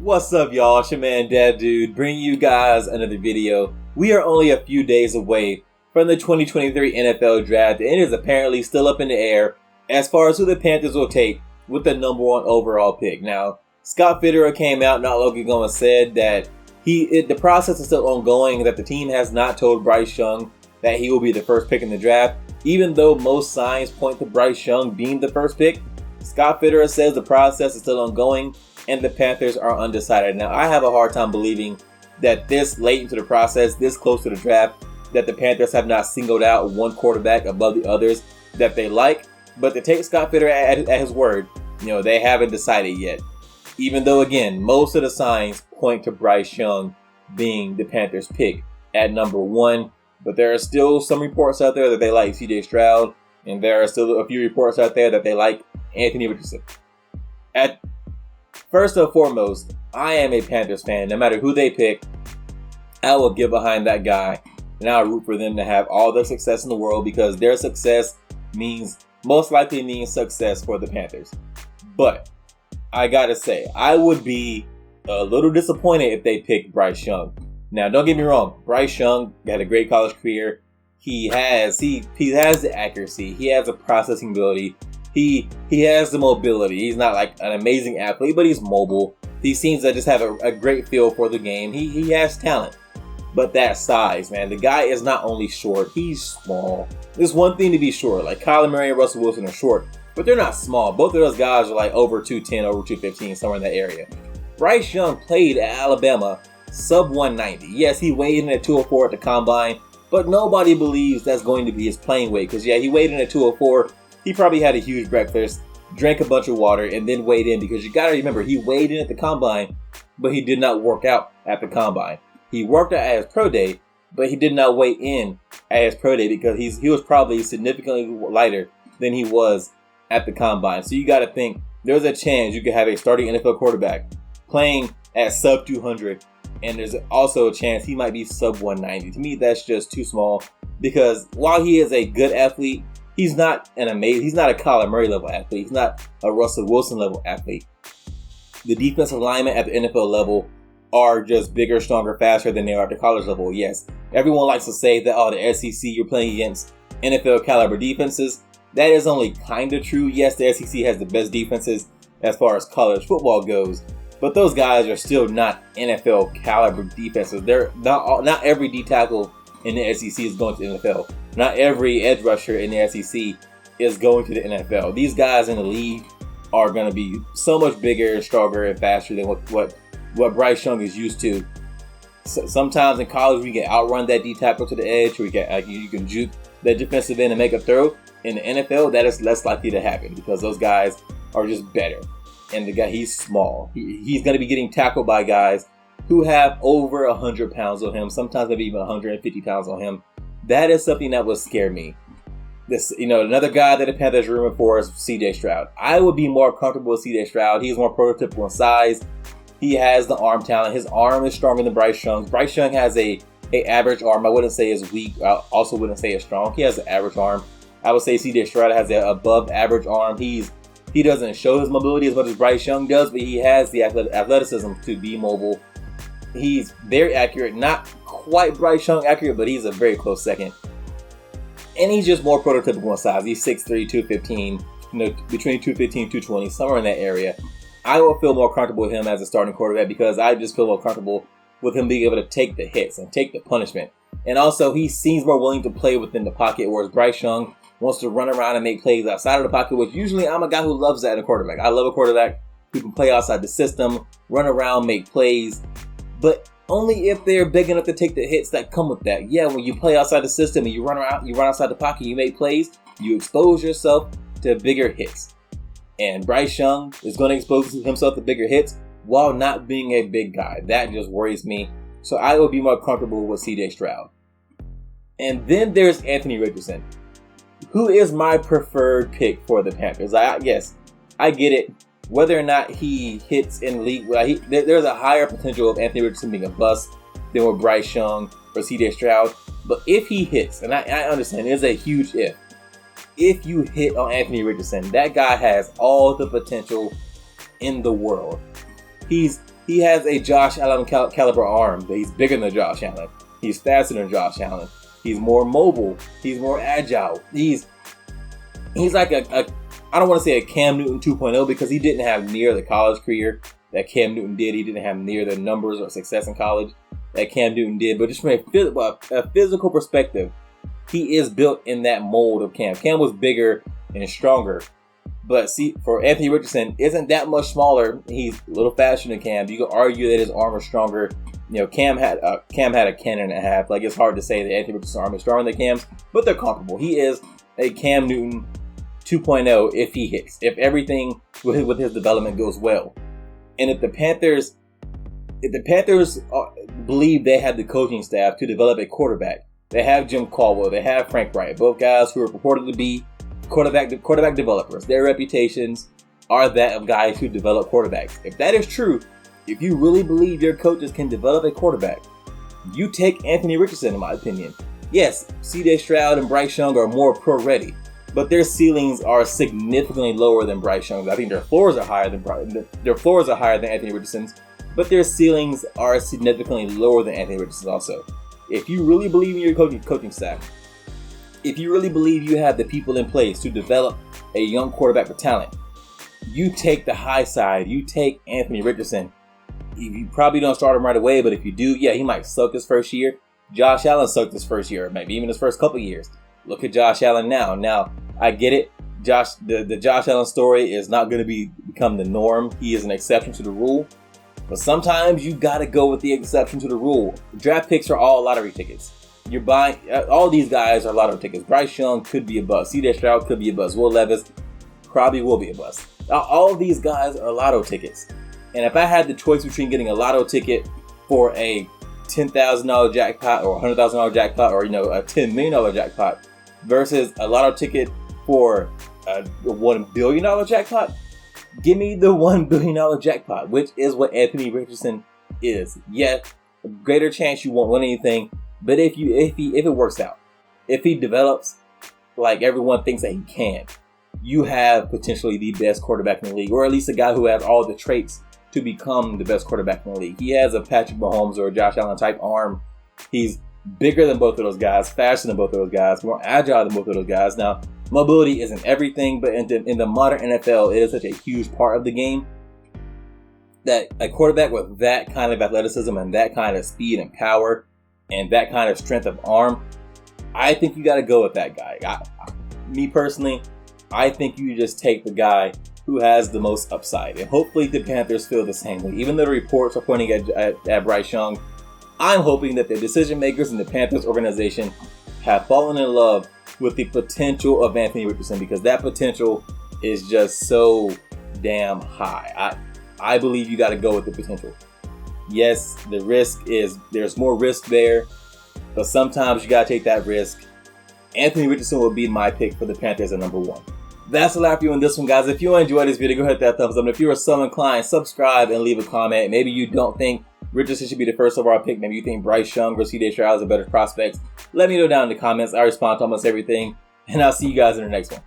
What's up, y'all? It's your man Dad Dude bringing you guys another video. We are only a few days away from the 2023 NFL Draft, and it is apparently still up in the air as far as who the Panthers will take with the number 1 overall pick. Now, Scott Fitterer came out not long ago and said that the process is still ongoing, that the team has not told Bryce Young that he will be the first pick in the draft. Even though most signs point to Bryce Young being the first pick, Scott Fitterer says the process is still ongoing and the Panthers are undecided. Now, I have a hard time believing that this late into the process, this close to the draft, that the Panthers have not singled out one quarterback above the others that they like. But to take Scott Fitterer at his word, they haven't decided yet. Even though, again, most of the signs point to Bryce Young being the Panthers' pick at number 1. But there are still some reports out there that they like C.J. Stroud, and there are still a few reports out there that they like Anthony Richardson. First and foremost, I am a Panthers fan. No matter who they pick, I will get behind that guy, and I'll root for them to have all the success in the world, because their success most likely means success for the Panthers. But I gotta say, I would be a little disappointed if they picked Bryce Young. Now, don't get me wrong. Bryce Young had a great college career. He has the accuracy. He has the processing ability. He has the mobility. He's not like an amazing athlete, but he's mobile. He seems to just have a great feel for the game. He has talent. But that size, man, the guy is not only short, he's small. There's one thing to be short. Like Kyler Murray and Russell Wilson are short, but they're not small. Both of those guys are like over 210, over 215, somewhere in that area. Bryce Young played at Alabama sub 190. Yes, he weighed in at 204 at the combine, but nobody believes that's going to be his playing weight. Because, yeah, he weighed in at 204. He probably had a huge breakfast, drank a bunch of water, and then weighed in. Because you got to remember, he weighed in at the combine, but he did not work out at the combine. He worked out at his pro day, but he did not weigh in at his pro day because he was probably significantly lighter than he was at the combine. So you got to think, there's a chance you could have a starting NFL quarterback playing at sub 200, and there's also a chance he might be sub 190. To me, that's just too small, because while he is a good athlete, he's not a Kyler Murray level athlete. He's not a Russell Wilson level athlete. The defensive linemen at the NFL level are just bigger, stronger, faster than they are at the college level. Yes, everyone likes to say that, the SEC, you're playing against NFL caliber defenses. That is only kind of true. Yes, the SEC has the best defenses as far as college football goes, but those guys are still not NFL caliber defenses. They're not every D tackle in the SEC is going to the NFL. Not every edge rusher in the SEC is going to the NFL. These guys in the league are going to be so much bigger, stronger, and faster than what Bryce Young is used to. So sometimes in college, we can outrun that D tackle to the edge, or you can juke that defensive end and make a throw. In the NFL, that is less likely to happen because those guys are just better. And the guy, he's small. He's going to be getting tackled by guys who have over 100 pounds on him, sometimes maybe even 150 pounds on him. That is something that would scare me. Another guy that the Panthers are rumored for is C.J. Stroud. I would be more comfortable with C.J. Stroud. He's more prototypical in size. He has the arm talent. His arm is stronger than Bryce Young. Bryce Young has a average arm. I wouldn't say is weak. I also wouldn't say is strong. He has an average arm. I would say C.J. Stroud has an above average arm. He doesn't show his mobility as much as Bryce Young does, but he has the athleticism to be mobile. He's very accurate. Not quite Bryce Young accurate, but he's a very close second. And he's just more prototypical in size. He's 6'3", 215, between 215 and 220, somewhere in that area. I will feel more comfortable with him as a starting quarterback because I just feel more comfortable with him being able to take the hits and take the punishment. And also, he seems more willing to play within the pocket, whereas Bryce Young wants to run around and make plays outside of the pocket, which usually I'm a guy who loves that in a quarterback. I love a quarterback who can play outside the system, run around, make plays, but only if they're big enough to take the hits that come with that. Yeah, when you play outside the system and you run outside the pocket, you make plays, you expose yourself to bigger hits. And Bryce Young is going to expose himself to bigger hits while not being a big guy. That just worries me. So I would be more comfortable with C.J. Stroud. And then there's Anthony Richardson, who is my preferred pick for the Panthers. Yes, I get it. Whether or not he hits in the league, there's a higher potential of Anthony Richardson being a bust than with Bryce Young or C.J. Stroud. But if he hits, and I understand there's a huge if you hit on Anthony Richardson, that guy has all the potential in the world. He's He has a Josh Allen caliber arm. He's bigger than Josh Allen. He's faster than Josh Allen. He's more mobile. He's more agile. He's like a I don't want to say a Cam Newton 2.0 because he didn't have near the college career that Cam Newton did. He didn't have near the numbers or success in college that Cam Newton did. But just from a physical perspective, he is built in that mold of Cam. Cam was bigger and stronger. But see, for Anthony Richardson, isn't that much smaller. He's a little faster than Cam. You could argue that his arm is stronger. You know, Cam had a cannon and a half. Like, it's hard to say that Anthony Richardson's arm is stronger than Cam's, but they're comparable. He is a Cam Newton 2.0 if he hits, if everything with his development goes well. And if the Panthers believe they have the coaching staff to develop a quarterback, they have Jim Caldwell, they have Frank Wright, both guys who are purported to be quarterback developers. Their reputations are that of guys who develop quarterbacks. If that is true, if you really believe your coaches can develop a quarterback, you take Anthony Richardson, in my opinion. Yes, C.J. Stroud and Bryce Young are more pro-ready, but their ceilings are significantly lower than Bryce Young's. I think their floors are higher than Anthony Richardson's, but their ceilings are significantly lower than Anthony Richardson's also. If you really believe in your coaching staff, if you really believe you have the people in place to develop a young quarterback with talent, you take the high side. You take Anthony Richardson. You probably don't start him right away, but if you do, yeah, he might suck his first year. Josh Allen sucked his first year, maybe even his first couple years. Look at Josh Allen now. Now, I get it. The Josh Allen story is not going to become the norm. He is an exception to the rule. But sometimes you got to go with the exception to the rule. Draft picks are all lottery tickets. You're buying, all these guys are lottery tickets. Bryce Young could be a bust. C.J. Stroud could be a bust. Will Levis probably will be a bust. All of these guys are lotto tickets. And if I had the choice between getting a lotto ticket for a $10,000 jackpot or $100,000 jackpot or, a $10 million jackpot versus a lotto ticket for a $1 billion jackpot, give me the $1 billion jackpot, which is what Anthony Richardson is. Yes, a greater chance you won't win anything, but if it works out, if he develops like everyone thinks that he can, you have potentially the best quarterback in the league, or at least a guy who has all the traits to become the best quarterback in the league. He has a Patrick Mahomes or a Josh Allen type arm. He's bigger than both of those guys, faster than both of those guys, more agile than both of those guys. Now, mobility isn't everything, but in the modern NFL, it is such a huge part of the game that a quarterback with that kind of athleticism and that kind of speed and power and that kind of strength of arm, I think you got to go with that guy. Me personally, I think you just take the guy who has the most upside. And hopefully the Panthers feel the same way. Even though the reports are pointing at Bryce Young, I'm hoping that the decision makers in the Panthers organization have fallen in love with the potential of Anthony Richardson, because that potential is just so damn high. I believe you got to go with the potential. Yes, the risk is, there's more risk there, but sometimes you got to take that risk. Anthony Richardson will be my pick for the Panthers at number 1. That's a lot for you on this one, guys. If you enjoyed this video, go ahead and hit that thumbs up. And if you are so inclined, subscribe and leave a comment. Maybe you don't think Richardson should be the first overall pick. Maybe you think Bryce Young or C.J. Stroud is a better prospect. Let me know down in the comments. I respond to almost everything. And I'll see you guys in the next one.